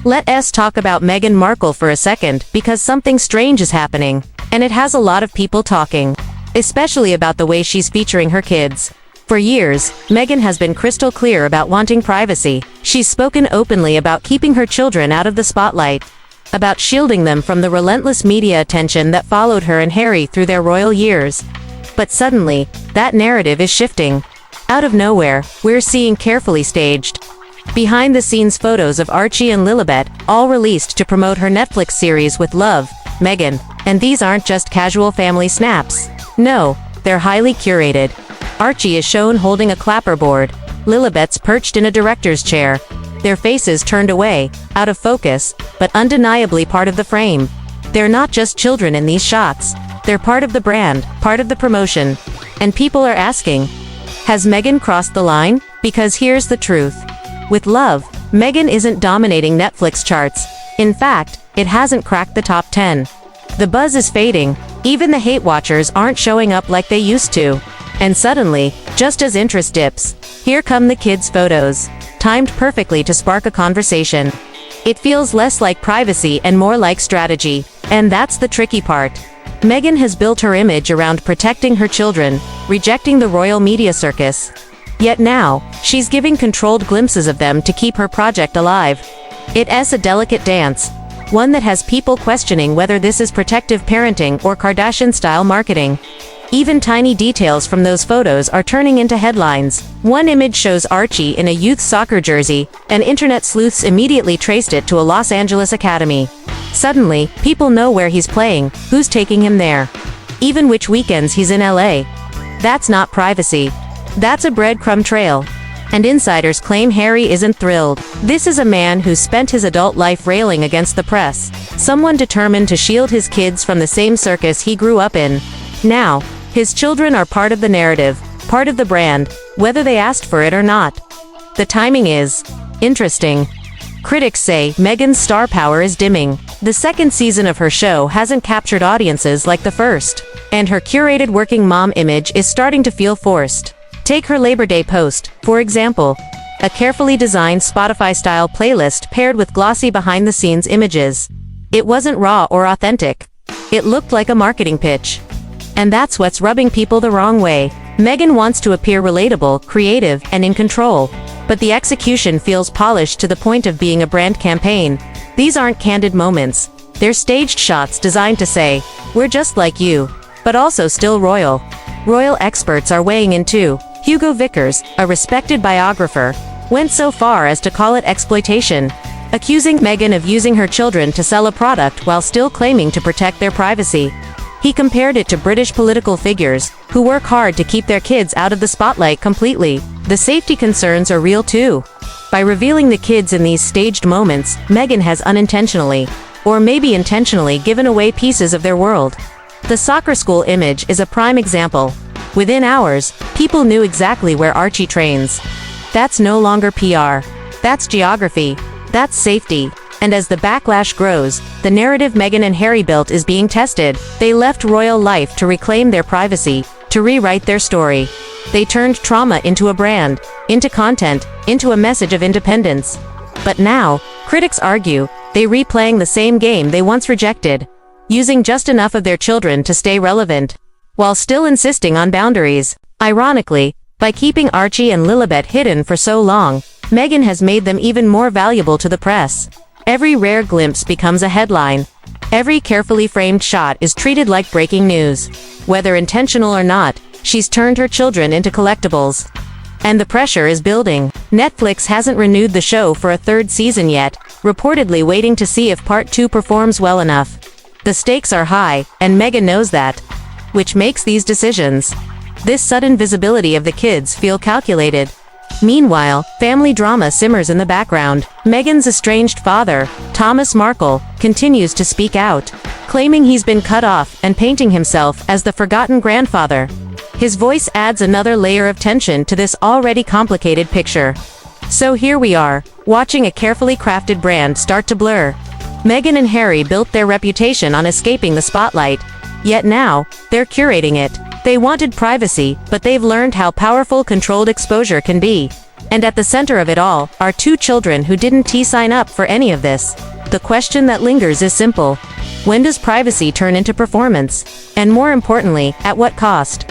Let's talk about Meghan Markle for a second, because something strange is happening. And it has a lot of people talking. Especially about the way she's featuring her kids. For years, Meghan has been crystal clear about wanting privacy. She's spoken openly about keeping her children out of the spotlight. About shielding them from the relentless media attention that followed her and Harry through their royal years. But suddenly, that narrative is shifting. Out of nowhere, we're seeing carefully staged, behind-the-scenes photos of Archie and Lilibet, all released to promote her Netflix series with Love, Meghan. And these aren't just casual family snaps. No, they're highly curated. Archie is shown holding a clapperboard. Lilibet's perched in a director's chair. Their faces turned away, out of focus, but undeniably part of the frame. They're not just children in these shots. They're part of the brand, part of the promotion. And people are asking, has Meghan crossed the line? Because here's the truth. With Love, Meghan isn't dominating Netflix charts. In fact, it hasn't cracked the top 10. The buzz is fading. Even the hate watchers aren't showing up like they used to. And suddenly, just as interest dips, here come the kids' photos, timed perfectly to spark a conversation. It feels less like privacy and more like strategy. And that's the tricky part. Meghan has built her image around protecting her children, rejecting the royal media circus. Yet now, she's giving controlled glimpses of them to keep her project alive. It's a delicate dance. One that has people questioning whether this is protective parenting or Kardashian-style marketing. Even tiny details from those photos are turning into headlines. One image shows Archie in a youth soccer jersey, and internet sleuths immediately traced it to a Los Angeles academy. Suddenly, people know where he's playing, who's taking him there, even which weekends he's in LA. That's not privacy. That's a breadcrumb trail. And insiders claim Harry isn't thrilled. This is a man who's spent his adult life railing against the press. Someone determined to shield his kids from the same circus he grew up in. Now, his children are part of the narrative, part of the brand, whether they asked for it or not. The timing is interesting. Critics say Meghan's star power is dimming. The second season of her show hasn't captured audiences like the first. And her curated working mom image is starting to feel forced. Take her Labor Day post, for example. A carefully designed Spotify-style playlist paired with glossy behind-the-scenes images. It wasn't raw or authentic. It looked like a marketing pitch. And that's what's rubbing people the wrong way. Meghan wants to appear relatable, creative, and in control. But the execution feels polished to the point of being a brand campaign. These aren't candid moments. They're staged shots designed to say, we're just like you, but also still royal. Royal experts are weighing in too. Hugo Vickers, a respected biographer, went so far as to call it exploitation, accusing Meghan of using her children to sell a product while still claiming to protect their privacy. He compared it to British political figures, who work hard to keep their kids out of the spotlight completely. The safety concerns are real too. By revealing the kids in these staged moments, Meghan has unintentionally, or maybe intentionally, given away pieces of their world. The soccer school image is a prime example. Within hours, people knew exactly where Archie trains. That's no longer PR. That's geography. That's safety. And as the backlash grows, the narrative Meghan and Harry built is being tested. They left royal life to reclaim their privacy, to rewrite their story. They turned trauma into a brand, into content, into a message of independence. But now, critics argue, they're replaying the same game they once rejected, using just enough of their children to stay relevant, while still insisting on boundaries. Ironically, by keeping Archie and Lilibet hidden for so long, Meghan has made them even more valuable to the press. Every rare glimpse becomes a headline. Every carefully framed shot is treated like breaking news. Whether intentional or not, she's turned her children into collectibles. And the pressure is building. Netflix hasn't renewed the show for a third season yet, reportedly waiting to see if part 2 performs well enough. The stakes are high, and Meghan knows that. Which makes these decisions, this sudden visibility of the kids, feel calculated. Meanwhile, family drama simmers in the background. Meghan's estranged father, Thomas Markle, continues to speak out, claiming he's been cut off and painting himself as the forgotten grandfather. His voice adds another layer of tension to this already complicated picture. So here we are, watching a carefully crafted brand start to blur. Meghan and Harry built their reputation on escaping the spotlight. Yet now, they're curating it. They wanted privacy, but they've learned how powerful controlled exposure can be. And at the center of it all are two children who didn't sign up for any of this. The question that lingers is simple. When does privacy turn into performance? And more importantly, at what cost?